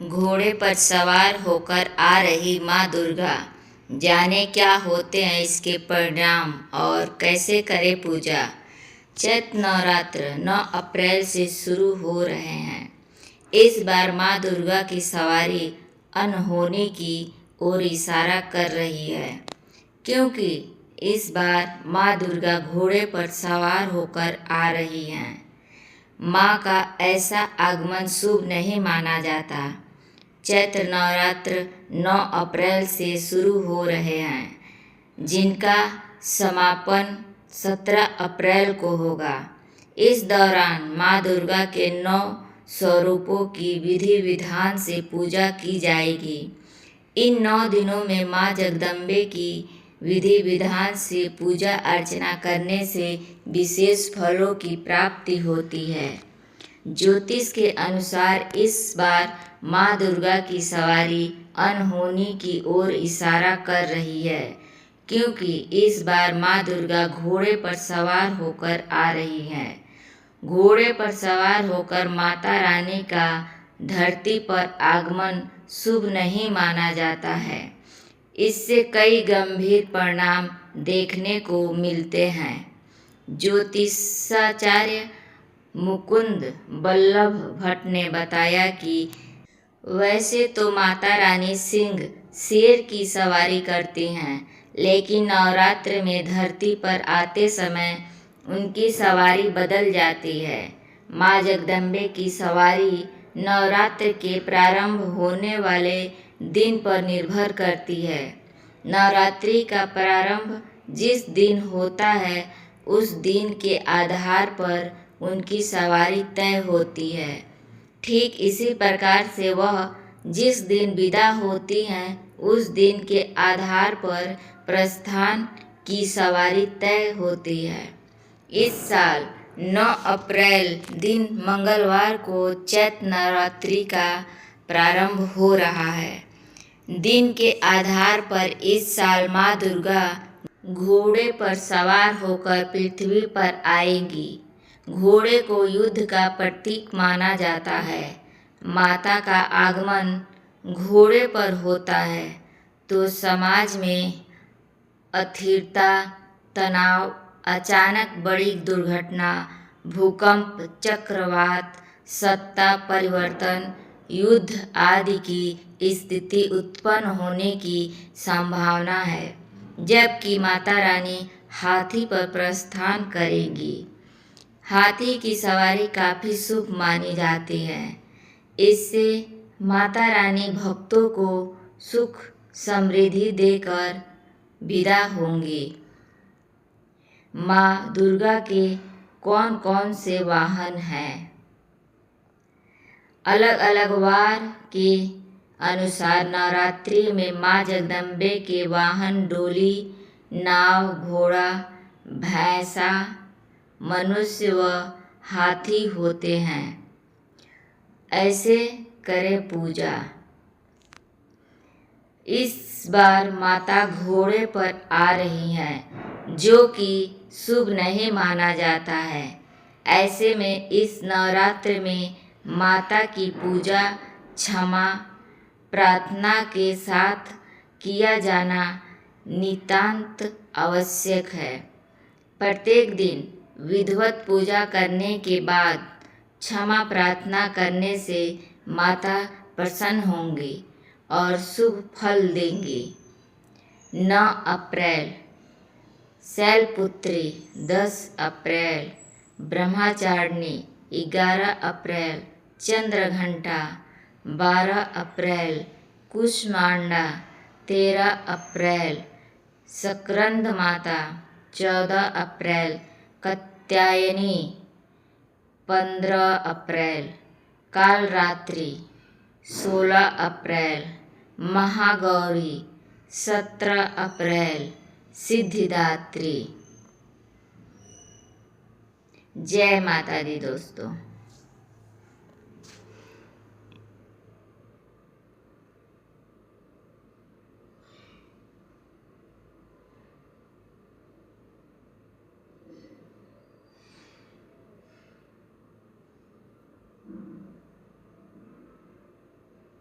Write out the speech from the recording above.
घोड़े पर सवार होकर आ रही माँ दुर्गा, जाने क्या होते हैं इसके परिणाम और कैसे करे पूजा। चैत्र नवरात्र 9 अप्रैल से शुरू हो रहे हैं। इस बार माँ दुर्गा की सवारी अनहोनी की ओर इशारा कर रही है, क्योंकि इस बार माँ दुर्गा घोड़े पर सवार होकर आ रही हैं। माँ का ऐसा आगमन शुभ नहीं माना जाता। चैत्र नवरात्र 9 अप्रैल से शुरू हो रहे हैं, जिनका समापन 17 अप्रैल को होगा। इस दौरान माँ दुर्गा के 9 स्वरूपों की विधि विधान से पूजा की जाएगी। इन 9 दिनों में माँ जगदम्बे की विधि विधान से पूजा अर्चना करने से विशेष फलों की प्राप्ति होती है। ज्योतिष के अनुसार इस बार माँ दुर्गा की सवारी अनहोनी की ओर इशारा कर रही है, क्योंकि इस बार माँ दुर्गा घोड़े पर सवार होकर आ रही हैं। घोड़े पर सवार होकर माता रानी का धरती पर आगमन शुभ नहीं माना जाता है। इससे कई गंभीर परिणाम देखने को मिलते हैं। ज्योतिषाचार्य मुकुंद बल्लभ भट्ट ने बताया कि वैसे तो माता रानी सिंह शेर की सवारी करती हैं, लेकिन नवरात्र में धरती पर आते समय उनकी सवारी बदल जाती है। माँ जगदम्बे की सवारी नवरात्र के प्रारंभ होने वाले दिन पर निर्भर करती है। नवरात्रि का प्रारंभ जिस दिन होता है, उस दिन के आधार पर उनकी सवारी तय होती है। ठीक इसी प्रकार से वह जिस दिन विदा होती हैं, उस दिन के आधार पर प्रस्थान की सवारी तय होती है। इस साल 9 अप्रैल दिन मंगलवार को चैत्र नवरात्रि का प्रारंभ हो रहा है। दिन के आधार पर इस साल माँ दुर्गा घोड़े पर सवार होकर पृथ्वी पर आएंगी। घोड़े को युद्ध का प्रतीक माना जाता है। माता का आगमन घोड़े पर होता है तो समाज में अस्थिरता, तनाव, अचानक बड़ी दुर्घटना, भूकंप, चक्रवात, सत्ता परिवर्तन, युद्ध आदि की स्थिति उत्पन्न होने की संभावना है। जबकि माता रानी हाथी पर प्रस्थान करेंगी। हाथी की सवारी काफ़ी शुभ मानी जाती है। इससे माता रानी भक्तों को सुख समृद्धि देकर विदा होंगी। माँ दुर्गा के कौन कौन से वाहन हैं? अलग अलग वार के अनुसार नवरात्रि में माँ जगदम्बे के वाहन डोली, नाव, घोड़ा, भैंसा, मनुष्य व हाथी होते हैं। ऐसे करें पूजा। इस बार माता घोड़े पर आ रही हैं, जो कि शुभ नहीं माना जाता है। ऐसे में इस नवरात्र में माता की पूजा क्षमा प्रार्थना के साथ किया जाना नितांत आवश्यक है। प्रत्येक दिन विधिवत पूजा करने के बाद क्षमा प्रार्थना करने से माता प्रसन्न होंगी और शुभ फल देंगी। 9 अप्रैल शैलपुत्री, 10 अप्रैल ब्रह्मचारिणी, 11 अप्रैल चंद्रघंटा, 12 अप्रैल कुष्मांडा, 13 अप्रैल सक्रांत माता, 14 अप्रैल कात्यायनी, 15 अप्रैल कालरात्रि, 16 अप्रैल महागौरी, 17 अप्रैल सिद्धिदात्री। जय माता दी दोस्तों।